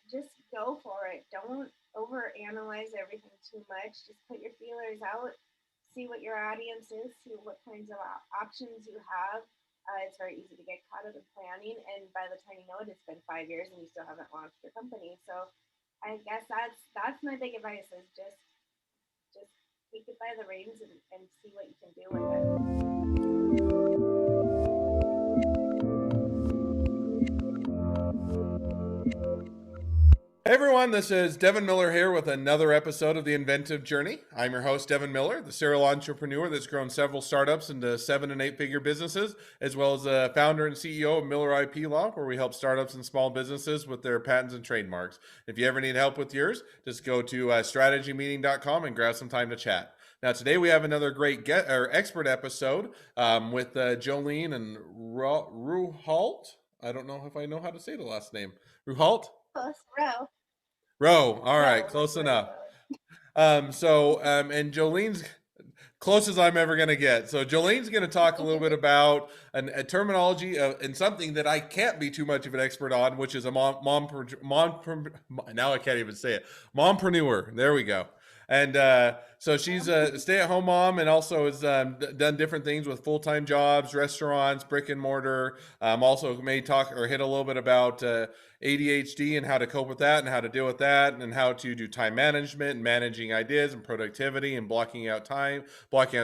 just go for it. Don't overanalyze everything too much. Just put your feelers out, see what your audience is, see what kinds of options you have. It's very easy to get caught up in planning, and by the time you know it, it's been 5 years and you still haven't launched your company. So, I guess that's my big advice is just take it by the reins and see what you can do with it. Hey everyone, this is Devin Miller here with another episode of The Inventive Journey. I'm your host, Devin Miller, the serial entrepreneur that's grown several startups into 7- and 8-figure businesses, as well as the founder and CEO of Miller IP Law, where we help startups and small businesses with their patents and trademarks. If you ever need help with yours, just go to strategymeeting.com and grab some time to chat. Now, today we have another great expert episode with Jolene and Rheault. I don't know if I know how to say the last name. Rheault? Close, row, Row. All right, row, like close the enough. railroad. And Jolene's close as I'm ever going to get. So Jolene's going to talk a little bit about a terminology and something that I can't be too much of an expert on, which is a now I can't even say it. Mompreneur. There we go. And so she's a stay-at-home mom and also has done different things with full-time jobs, restaurants, brick and mortar. Also may talk or hit a little bit about ADHD and how to cope with that and how to deal with that and how to do time management and managing ideas and productivity and blocking out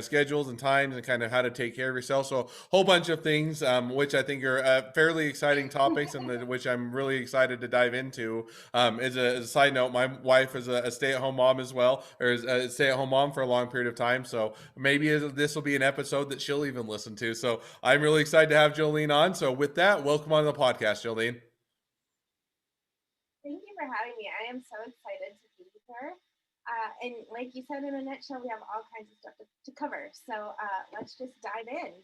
schedules and times and kind of how to take care of yourself. So a whole bunch of things, which I think are fairly exciting topics and which I'm really excited to dive into. As a side note, my wife is a stay-at-home mom as well, or is a stay-at-home mom for a long period of time. So maybe this will be an episode that she'll even listen to. So I'm really excited to have Jolene on. So with that, welcome on the podcast, Jolene. Thank you for having me. I am so excited to be here. And like you said, in a nutshell, we have all kinds of stuff to cover. So let's just dive in.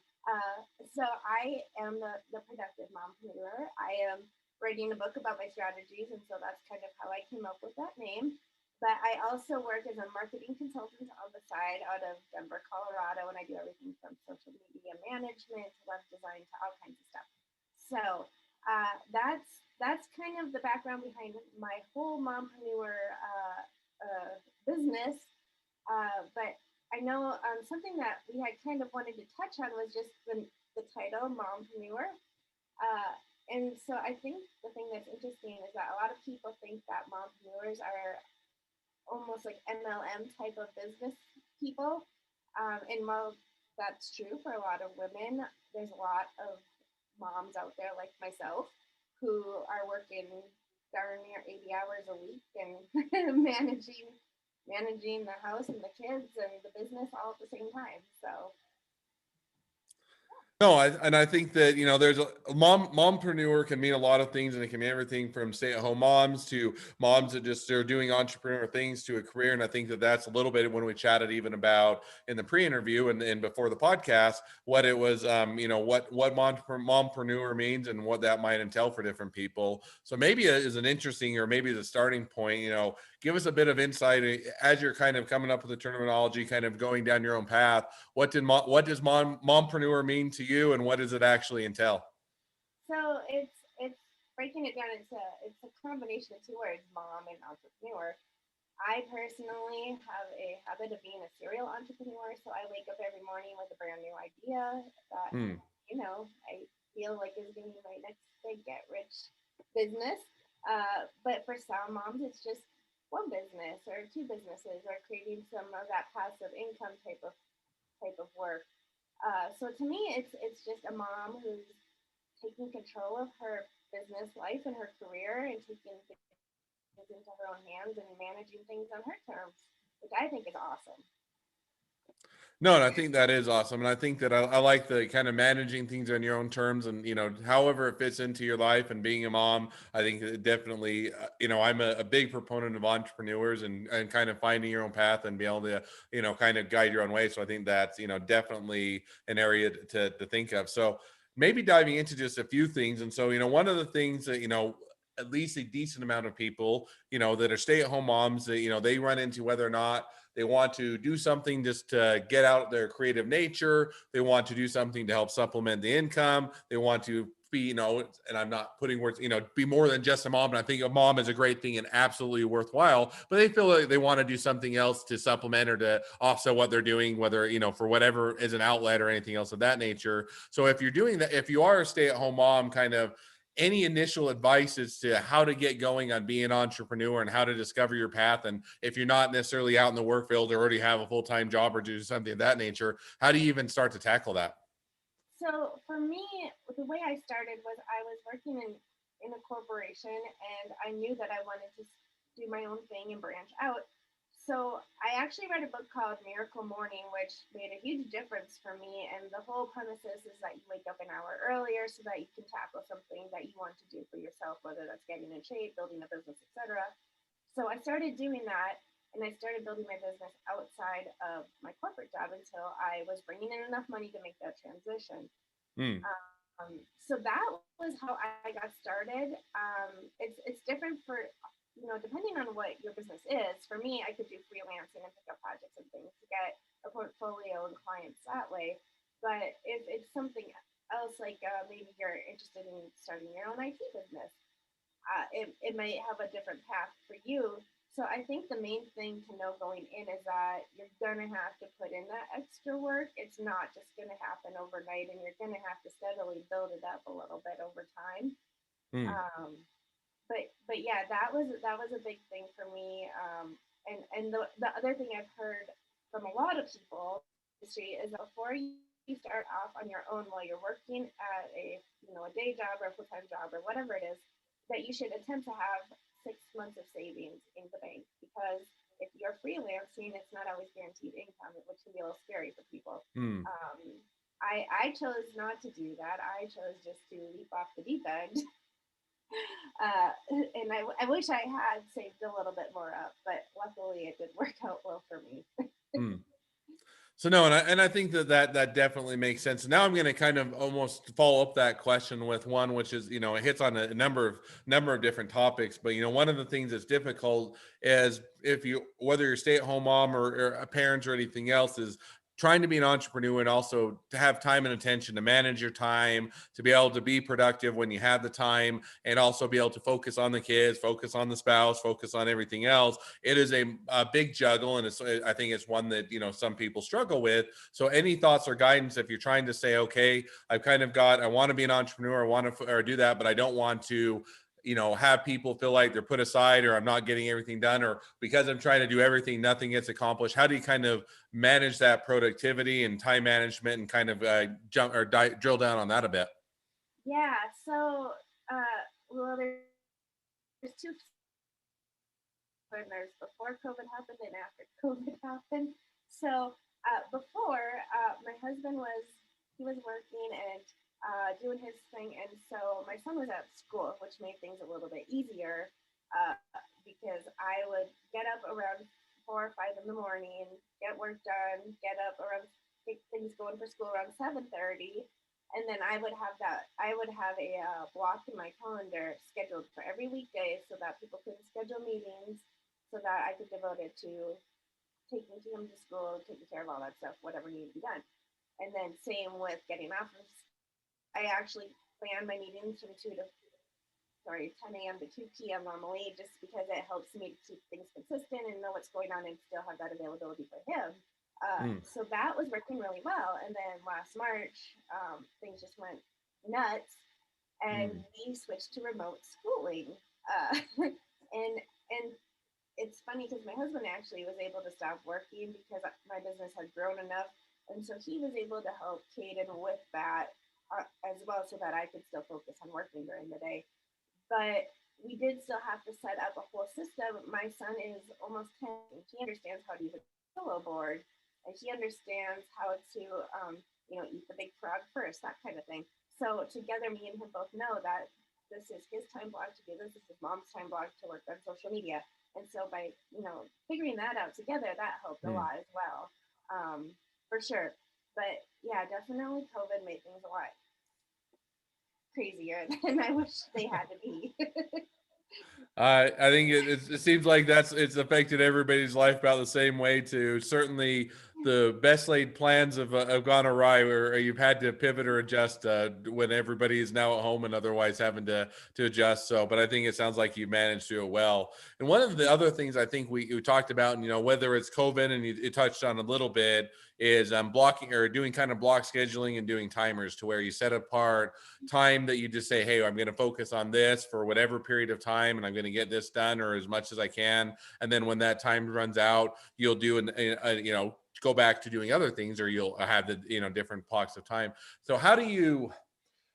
So I am the productive mompreneur. I am writing a book about my strategies, and so that's kind of how I came up with that name. But I also work as a marketing consultant on the side out of Denver, Colorado, and I do everything from social media management to web design to all kinds of stuff. So that's kind of the background behind my whole mompreneur business. But I know something that we had kind of wanted to touch on was just the title mompreneur. And so I think the thing that's interesting is that a lot of people think that mompreneurs are almost like MLM type of business people. And while that's true for a lot of women, there's a lot of moms out there like myself who are working darn near 80 hours a week and managing the house and the kids and the business all at the same time. So No, I think that, there's a mompreneur can mean a lot of things, and it can mean everything from stay-at-home moms to moms that just are doing entrepreneur things to a career. And I think that that's a little bit when we chatted even about in the pre-interview and before the podcast, what it was, what mompreneur means and what that might entail for different people. So maybe as an interesting, or maybe as a starting point, give us a bit of insight as you're kind of coming up with the terminology, kind of going down your own path. What does mompreneur mean to you, and what does it actually entail? so it's breaking it down into it's a combination of two words, mom and entrepreneur. I personally have a habit of being a serial entrepreneur, so I wake up every morning with a brand new idea that Hmm. I feel like is going to be my next big get rich business. But for some moms, it's just one business or two businesses or creating some of that passive income type of work. So to me, it's just a mom who's taking control of her business life and her career and taking things into her own hands and managing things on her terms, which I think is awesome. No, and I think that is awesome. And I think that I like the kind of managing things on your own terms and, however it fits into your life and being a mom. I think that definitely, I'm a big proponent of entrepreneurs and kind of finding your own path and be able to, kind of guide your own way. So I think that's, definitely an area to think of. So maybe diving into just a few things. And so, one of the things that, at least a decent amount of people, that are stay-at-home moms that, they run into whether or not they want to do something just to get out their creative nature. They want to do something to help supplement the income. They want to be, and I'm not putting words, be more than just a mom. And I think a mom is a great thing and absolutely worthwhile, but they feel like they want to do something else to supplement or to offset what they're doing, whether, for whatever is an outlet or anything else of that nature. So if you're doing that, if you are a stay-at-home mom, kind of any initial advice as to how to get going on being an entrepreneur and how to discover your path. And if you're not necessarily out in the work field or already have a full-time job or do something of that nature, how do you even start to tackle that? So for me, the way I started was I was working in a corporation, and I knew that I wanted to do my own thing and branch out. So I actually read a book called Miracle Morning, which made a huge difference for me. And the whole premise is that you wake up an hour earlier so that you can tackle something that you want to do for yourself, whether that's getting in shape, building a business, etc. So I started doing that, and I started building my business outside of my corporate job until I was bringing in enough money to make that transition. Mm. So that was how I got started. It's different for, depending on what your business is. For me, I could do freelancing and pick up projects and things to get a portfolio and clients that way. But if it's something else, like maybe you're interested in starting your own IT business, it might have a different path for you. So I think the main thing to know going in is that you're going to have to put in that extra work. It's not just going to happen overnight, and you're going to have to steadily build it up a little bit over time. Mm. But yeah, that was a big thing for me. And the other thing I've heard from a lot of people in the industry is that before you start off on your own while you're working at a day job or a full-time job or whatever it is, that you should attempt to have 6 months of savings in the bank, because if you're freelancing, it's not always guaranteed income, which can be a little scary for people. Mm. I chose not to do that. I chose just to leap off the deep end. And I wish I had saved a little bit more up, but luckily it did work out well for me. Mm. So no, and I think that definitely makes sense. Now I'm going to kind of almost follow up that question with one, which is, it hits on a number of different topics. But one of the things that's difficult is whether you're a stay-at-home mom or a parent or anything else, is trying to be an entrepreneur and also to have time and attention to manage your time, to be able to be productive when you have the time, and also be able to focus on the kids, focus on the spouse, focus on everything else. It is a big juggle, and I think it's one that some people struggle with. So any thoughts or guidance if you're trying to say, okay, I want to be an entrepreneur, I want to do that, but I don't want to have people feel like they're put aside, or I'm not getting everything done, or because I'm trying to do everything, nothing gets accomplished. How do you kind of manage that productivity and time management, and kind of drill down on that a bit? Yeah. So, well, there's two. There's before COVID happened and after COVID happened. So before, my husband was working and doing his thing, and so my son was at school, which made things a little bit easier, uh, because I would get up around 4 or 5 in the morning, get work done, get up around, get things going for school around 7:30, and then I would have a block in my calendar scheduled for every weekday so that people could schedule meetings, so that I could devote it to taking him to school, taking care of all that stuff, whatever needed to be done. And then same with getting off of, I actually plan my meetings from 10 a.m. to 2 p.m. normally, just because it helps me to keep things consistent and know what's going on and still have that availability for him. So that was working really well. And then last March, things just went nuts, and we switched to remote schooling. And it's funny because my husband actually was able to stop working because my business had grown enough, and so he was able to help Caden with that as well, so that I could still focus on working during the day. But we did still have to set up a whole system. My son is almost 10, and he understands how to use a pillow board, and he understands how to eat the big frog first, that kind of thing. So together, me and him both know that this is his time block to do this is his mom's time block to work on social media. And so by figuring that out together, that helped a lot as well, for sure. But yeah, definitely COVID made things a lot crazier than I wish they had to be. I think it seems like it's affected everybody's life about the same way too. Certainly the best laid plans have gone awry, or you've had to pivot or adjust when everybody is now at home and otherwise having to adjust. So, but I think it sounds like you managed to do it well. And one of the other things I think we talked about, and whether it's COVID and you touched on a little bit, is blocking or doing kind of block scheduling and doing timers to where you set apart time that you just say, hey, I'm going to focus on this for whatever period of time, and I'm going to get this done or as much as I can. And then when that time runs out, you'll do go back to doing other things, or you'll have the different blocks of time. So how do you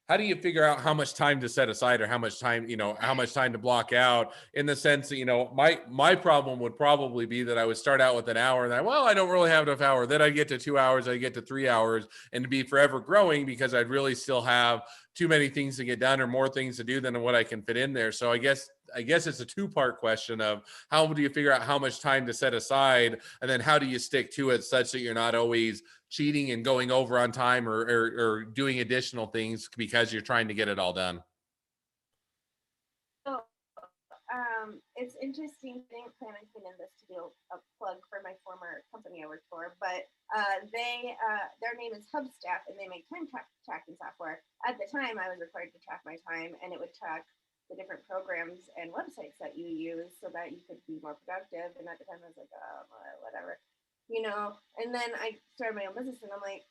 figure out how much time to set aside, or how much time to block out, in the sense that my problem would probably be that I would start out with an hour and I don't really have enough hour, then I get to 2 hours, I get to 3 hours, and to be forever growing because I'd really still have too many things to get done or more things to do than what I can fit in there. So I guess it's a two-part question of how do you figure out how much time to set aside, and then how do you stick to it such that you're not always cheating and going over on time, or doing additional things because you're trying to get it all done. So it's interesting. I didn't plan on putting this to do a plug for my former company I worked for, but their name is Hubstaff, and they make time tracking software. At the time, I was required to track my time, and it would track the different programs and websites that you use so that you could be more productive. And at the time, I was like, whatever, And then I started my own business, and I'm like,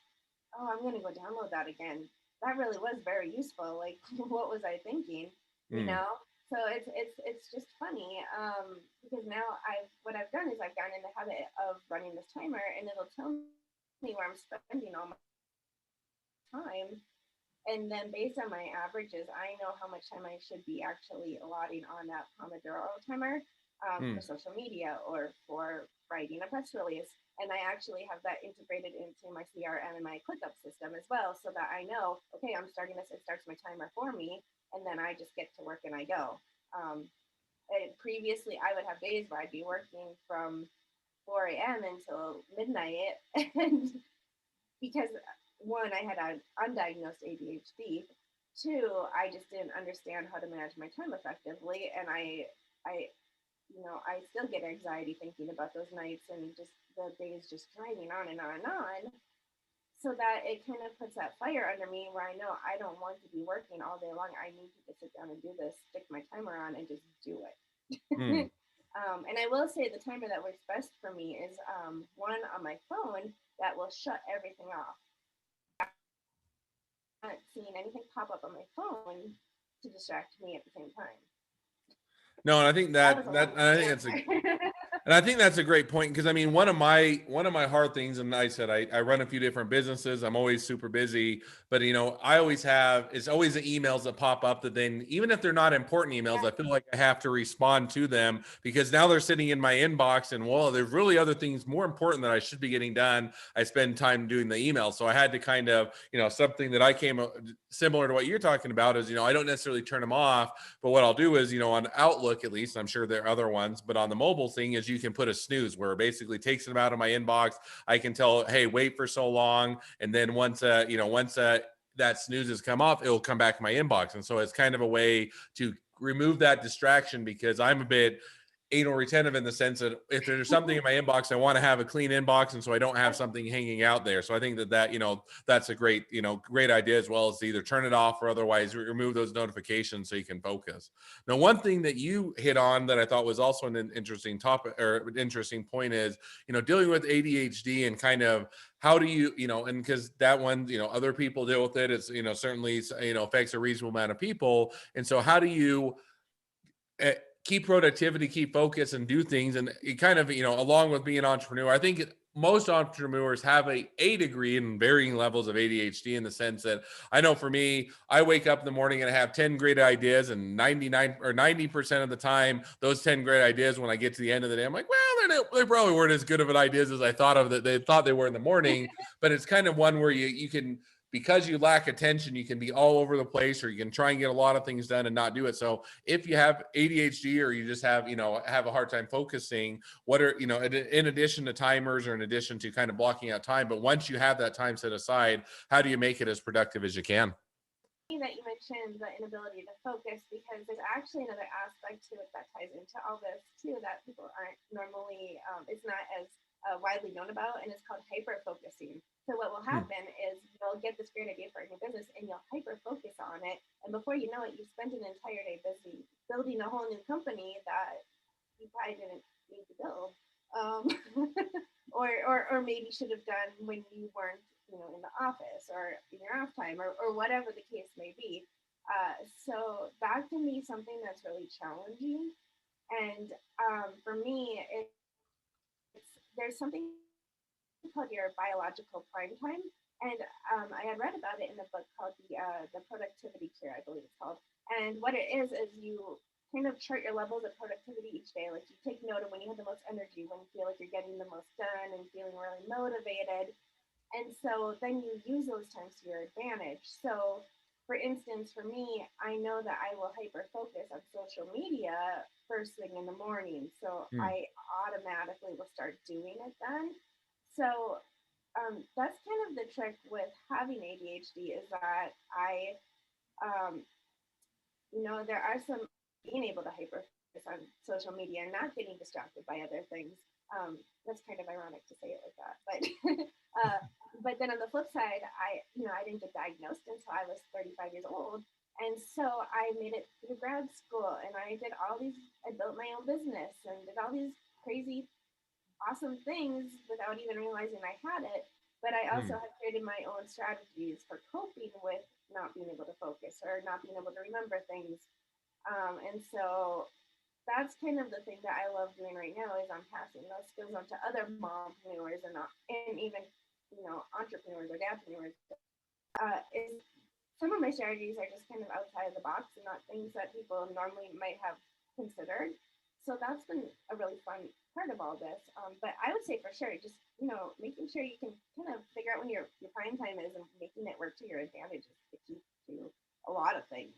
oh, I'm gonna go download that again. That really was very useful. Like, what was I thinking? So it's just funny because now what I've done is I've gotten in the habit of running this timer, and it'll tell me where I'm spending all my time, and then based on my averages, I know how much time I should be actually allotting on that Pomodoro timer for social media or for writing a press release. And I actually have that integrated into my CRM and my ClickUp system as well, so that I know, okay, I'm starting this, it starts my timer for me, and then I just get to work and I go. Previously, I would have days where I'd be working from 4 a.m. until midnight, and because one, I had an undiagnosed ADHD. Two, I just didn't understand how to manage my time effectively, and I still get anxiety thinking about those nights and just the days just dragging on and on and on. So that it kind of puts that fire under me where I know I don't want to be working all day long. I need to just sit down and do this, stick my timer on, and just do it. And I will say the timer that works best for me is one on my phone that will shut everything off. I'm not seeing anything pop up on my phone to distract me at the same time. No, and I think and I think that's a great point, because I mean, one of my hard things, and I said I run a few different businesses. I'm always super busy, but I always it's always the emails that pop up that then, even if they're not important emails, I feel like I have to respond to them because now they're sitting in my inbox, and there's really other things more important that I should be getting done. I spend time doing the email, so I had to kind of something that I came similar to what you're talking about is I don't necessarily turn them off, but what I'll do is on Outlook, at least, I'm sure there are other ones, but on the mobile thing is you can put a snooze where it basically takes them out of my inbox. I can tell, hey, wait for so long, and then once that snooze has come off, it will come back to my inbox. And so it's kind of a way to remove that distraction, because I'm a bit anal retentive in the sense that if there's something in my inbox, I want to have a clean inbox, and so I don't have something hanging out there. So I think that that's a great great idea, as well as to either turn it off or otherwise remove those notifications so you can focus. Now, one thing that you hit on that I thought was also an interesting topic, or interesting point, is dealing with ADHD, and kind of how do you and because that one other people deal with it. It's certainly affects a reasonable amount of people, and so how do you keep productivity, keep focus, and do things? And it kind of, along with being an entrepreneur, I think most entrepreneurs have a degree in varying levels of ADHD, in the sense that I know for me, I wake up in the morning and I have 10 great ideas, and 99 or 90% of the time, those 10 great ideas, when I get to the end of the day, I'm like, well, they probably weren't as good of an ideas as I thought of that they thought they were in the morning. But it's kind of one where you can, because you lack attention, you can be all over the place, or you can try and get a lot of things done and not do it. So if you have ADHD, or you just have a hard time focusing, what are in addition to timers, or in addition to kind of blocking out time, but once you have that time set aside, how do you make it as productive as you can? That you mentioned the inability to focus, because there's actually another aspect to it that ties into all this too, that people aren't normally, it's not as widely known about, and it's called hyperfocusing. So what will Hmm. happen is you'll get this great idea for a new business, and you'll hyper focus on it, and before you know it, you've spent an entire day busy building a whole new company that you probably didn't need to build, um, or maybe should have done when you weren't, in the office or in your off time, or whatever the case may be. So that can be something that's really challenging. And for me, there's something called your biological prime time. And I had read about it in a book called the Productivity Cure, I believe it's called. And what it is you kind of chart your levels of productivity each day. Like you take note of when you have the most energy, when you feel like you're getting the most done and feeling really motivated. And so then you use those times to your advantage. So, for instance, for me, I know that I will hyper focus on social media first thing in the morning. So Hmm. I automatically will start doing it then. So that's kind of the trick with having ADHD is that um, there are some being able to hyper focus on social media and not getting distracted by other things. That's kind of ironic to say it like that, but uh, but then on the flip side, I didn't get diagnosed until I was 35 years old, and so I made it through grad school, and I built my own business and did all these crazy awesome things without even realizing I had it. But I also Hmm. have created my own strategies for coping with not being able to focus or not being able to remember things. And so that's kind of the thing that I love doing right now is I'm passing those skills on to other mompreneurs and even entrepreneurs or dadpreneurs. Is some of my strategies are just kind of outside of the box and not things that people normally might have considered. So that's been a really fun part of all this. But I would say for sure, just making sure you can kind of figure out when your prime time is and making it work to your advantage is the key to a lot of things.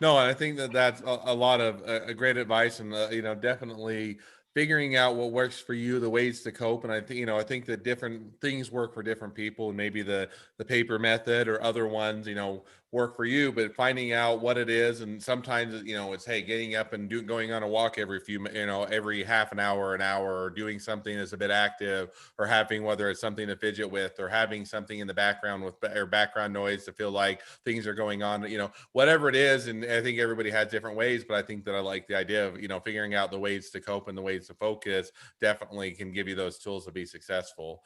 No, I think that that's a lot of great advice, and definitely figuring out what works for you, the ways to cope. And I think that different things work for different people, and maybe the paper method or other ones, work for you. But finding out what it is, and sometimes it's hey, getting up and going on a walk every half an hour, or doing something that's a bit active, or having whether it's something to fidget with, or having something in the background with or background noise to feel like things are going on, whatever it is. And I think everybody has different ways, but I think that I like the idea of, figuring out the ways to cope and the ways to focus definitely can give you those tools to be successful.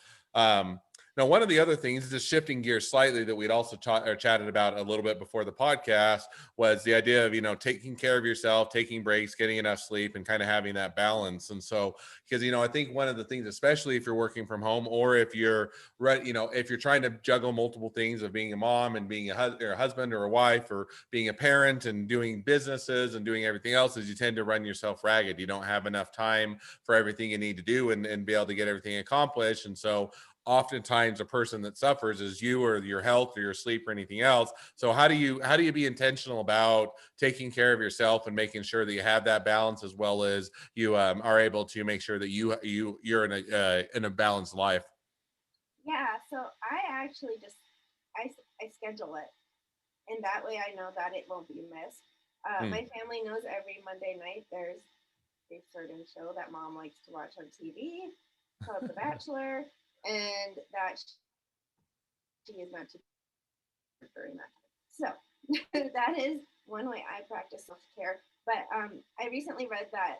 Now, one of the other things, just shifting gears slightly, that we'd also taught or chatted about a little bit before the podcast was the idea of, taking care of yourself, taking breaks, getting enough sleep, and kind of having that balance. And so, because, I think one of the things, especially if you're working from home, or if you're right, if you're trying to juggle multiple things of being a mom and being a husband or a wife, or being a parent and doing businesses and doing everything else, is you tend to run yourself ragged. You don't have enough time for everything you need to do, and be able to get everything accomplished. And so oftentimes a person that suffers is you, or your health, or your sleep, or anything else. So how do you be intentional about taking care of yourself and making sure that you have that balance, as well as you are able to make sure that you're in a balanced life? Yeah, so I actually I schedule it, and that way I know that it won't be missed. Hmm. My family knows every Monday night there's a certain show that mom likes to watch on TV called The Bachelor, and that she is not too during that time. So that is one way I practice self care. But I recently read that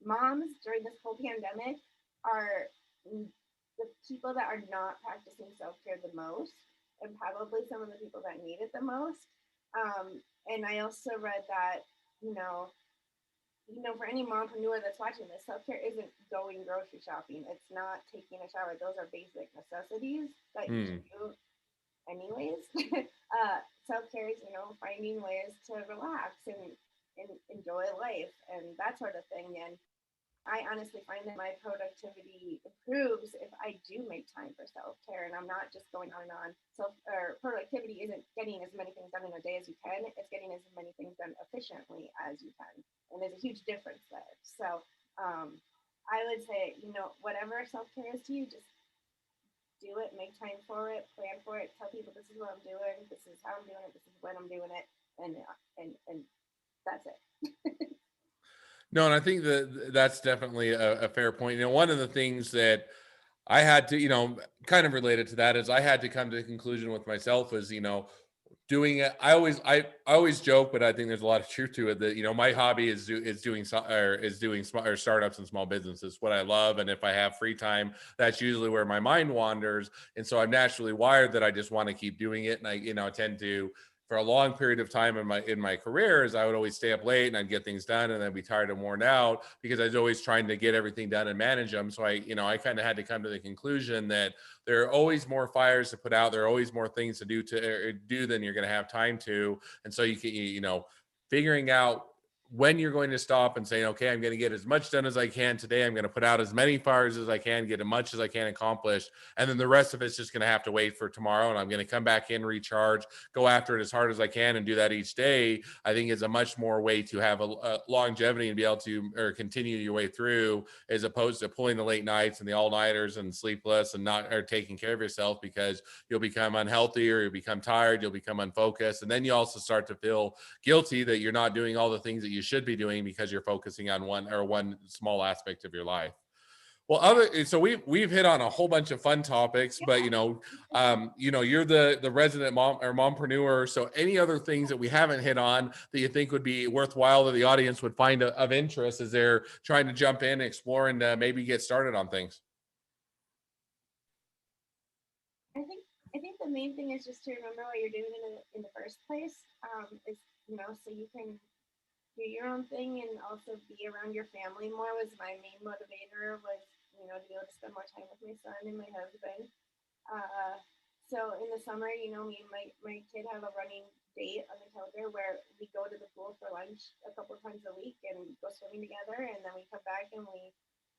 moms during this whole pandemic are the people that are not practicing self care the most, and probably some of the people that need it the most. And I also read that, you know, for any mompreneur that's watching this, self care isn't going grocery shopping. It's not taking a shower. Those are basic necessities that you Hmm. should do anyways. Self care is, finding ways to relax and enjoy life and that sort of thing. And I honestly find that my productivity improves if I do make time for self care and I'm not just going on and on. Productivity isn't getting as many things done in a day as you can, it's getting as many things done efficiently as you can. And there's a huge difference there. So I would say, whatever self care is to you, just do it, make time for it, plan for it, tell people this is what I'm doing, this is how I'm doing it, this is when I'm doing it, and that's it. No, and I think that that's definitely a fair point. One of the things that I had to, kind of related to that is I had to come to the conclusion with myself is, doing it. I always joke, but I think there's a lot of truth to it that, my hobby is doing startups and small businesses, what I love. And if I have free time, that's usually where my mind wanders. And so I'm naturally wired that I just want to keep doing it. And I tend to, for a long period of time in my career, is I would always stay up late and I'd get things done and then be tired and worn out because I was always trying to get everything done and manage them. So I kind of had to come to the conclusion that there are always more fires to put out. There are always more things to do than you're going to have time to. And so you can, figuring out when you're going to stop and saying, okay, I'm going to get as much done as I can today. I'm going to put out as many fires as I can, get as much as I can accomplished. And then the rest of it's just going to have to wait for tomorrow. And I'm going to come back in, recharge, go after it as hard as I can and do that each day. I think is a much more way to have a longevity and be able to, or continue your way through, as opposed to pulling the late nights and the all-nighters and sleepless and not or taking care of yourself, because you'll become unhealthy or you'll become tired, you'll become unfocused. And then you also start to feel guilty that you're not doing all the things that you should be doing because you're focusing on one small aspect of your life. Well, so we've hit on a whole bunch of fun topics, but you're the resident mom or mompreneur. So any other things that we haven't hit on that you think would be worthwhile that the audience would find of interest as they're trying to jump in, explore, and maybe get started on things? I think the main thing is just to remember what you're doing in the first place. Is so you can do your own thing and also be around your family more. Was my main motivator, was to be able to spend more time with my son and my husband. So in the summer, me and my kid have a running date on the calendar where we go to the pool for lunch a couple of times a week and go swimming together, and then we come back and we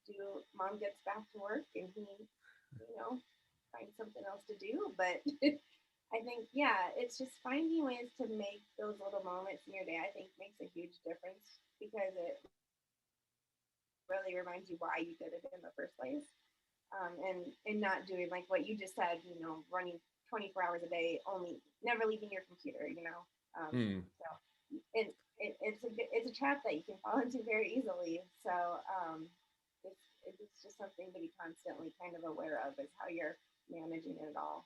do. Mom gets back to work and he, find something else to do. But I think, yeah, it's just finding ways to make those little moments in your day, I think makes a huge difference, because it really reminds you why you did it in the first place. And not doing like what you just said, running 24 hours a day, only never leaving your computer, So it's a trap that you can fall into very easily. So it's just something to be constantly kind of aware of, is how you're managing it all.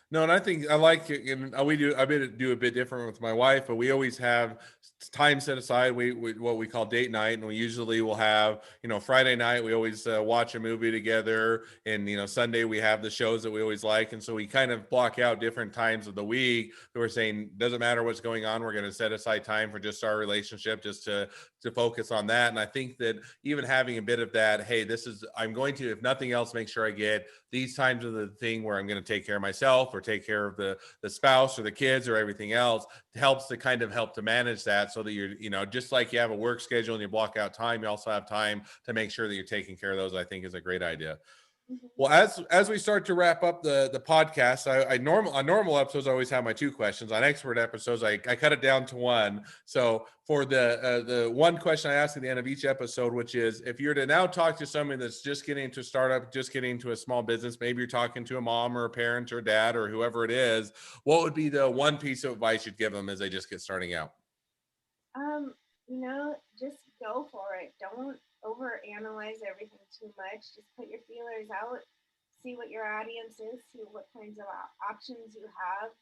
No, and I think I like it. And I do a bit different with my wife, but we always have time set aside. We what we call date night, and we usually will have, Friday night we always watch a movie together, and Sunday we have the shows that we always like, and so we kind of block out different times of the week that we're saying doesn't matter what's going on, we're going to set aside time for just our relationship, just to focus on that. And I think that even having a bit of that, hey, I'm going to, if nothing else, make sure I get these times of the thing where I'm going to take care of myself or take care of the spouse or the kids or everything else, helps to manage that, so that you're, just like you have a work schedule and you block out time, you also have time to make sure that you're taking care of those. I think is a great idea. Mm-hmm. Well, as we start to wrap up the podcast, on normal episodes I always have my two questions. On expert episodes, I cut it down to one. So for the one question I ask at the end of each episode, which is, if you're to now talk to somebody that's just getting into a startup, just getting into a small business, maybe you're talking to a mom or a parent or dad or whoever it is, what would be the one piece of advice you'd give them as they just get starting out? Just go for it. Don't overanalyze everything too much. Just put your feelers out, see what your audience is, see what kinds of options you have.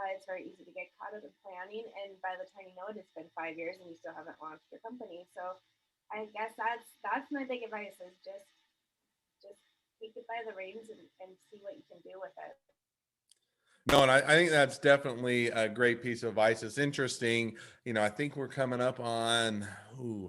It's very easy to get caught up in planning, and by the time you know it, it's been 5 years and you still haven't launched your company. So I guess that's my big advice, is just take it by the reins and see what you can do with it. No, and I think that's definitely a great piece of advice. It's interesting. I think we're coming up on,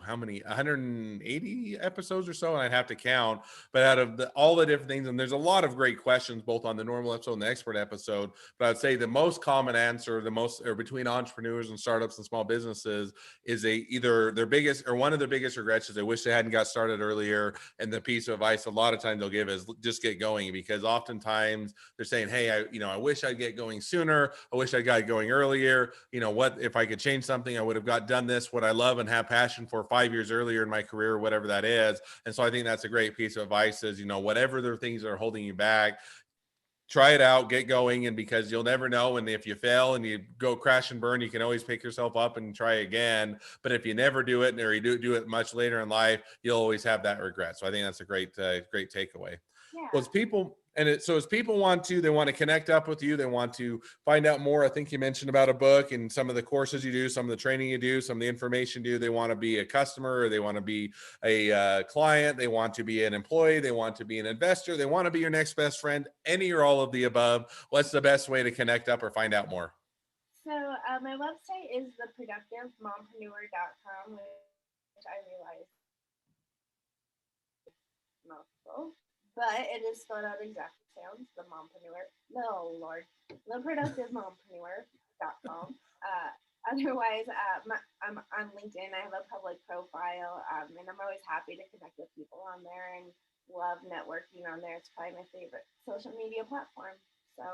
how many, 180 episodes or so, and I'd have to count. But out of all the different things, and there's a lot of great questions, both on the normal episode and the expert episode. But I'd say the most common answer, or between entrepreneurs and startups and small businesses, is either their biggest or one of their biggest regrets is they wish they hadn't got started earlier. And the piece of advice a lot of times they'll give is just get going, because oftentimes they're saying, hey, I wish I'd get going sooner. I wish I got going earlier. What if I could change something? I would have done this, what I love and have passion for 5 years earlier in my career, or whatever that is. And so I think that's a great piece of advice, is, whatever the things that are holding you back, try it out, get going, and because you'll never know. And if you fail and you go crash and burn, you can always pick yourself up and try again. But if you never do it, or you do it much later in life, you'll always have that regret. So I think that's a great takeaway. Well, Yeah. as people as people they want to connect up with you, they want to find out more. I think you mentioned about a book and some of the courses you do, some of the training you do, some of the information you do. They want to be a customer, or they want to be a client, they want to be an employee, they want to be an investor, they want to be your next best friend, any or all of the above. What's the best way to connect up or find out more? So my website is theproductivemompreneur.com, which I realize mouthful, but it is spelled out exactly sounds the mompreneur. No, Lord, theproductivemompreneur.com. Otherwise, I'm on LinkedIn. I have a public profile, and I'm always happy to connect with people on there and love networking on there. It's probably my favorite social media platform. So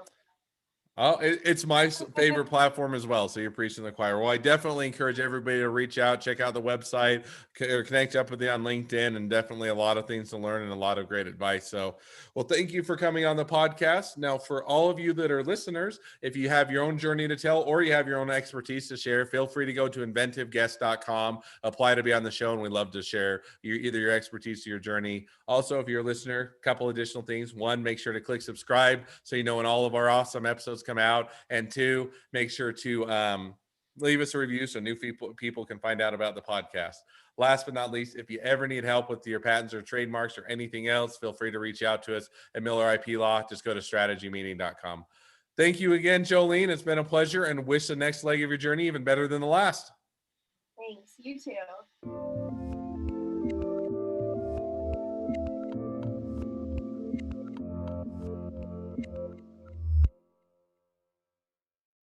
Oh, it's my favorite platform as well. So you're preaching the choir. Well, I definitely encourage everybody to reach out, check out the website, or connect up with you on LinkedIn, and definitely a lot of things to learn and a lot of great advice. So, well, thank you for coming on the podcast. Now, for all of you that are listeners, if you have your own journey to tell or you have your own expertise to share, feel free to go to inventiveguest.com, apply to be on the show, and we'd love to share either your expertise or your journey. Also, if you're a listener, a couple additional things. One, make sure to click subscribe so you know when all of our awesome episodes come out. And two, make sure to leave us a review so new people can find out about the podcast. Last but not least, if you ever need help with your patents or trademarks or anything else, feel free to reach out to us at Miller IP Law. Just go to strategymeeting.com. Thank you again, Jolene. It's been a pleasure, and wish the next leg of your journey even better than the last. thanks. You too.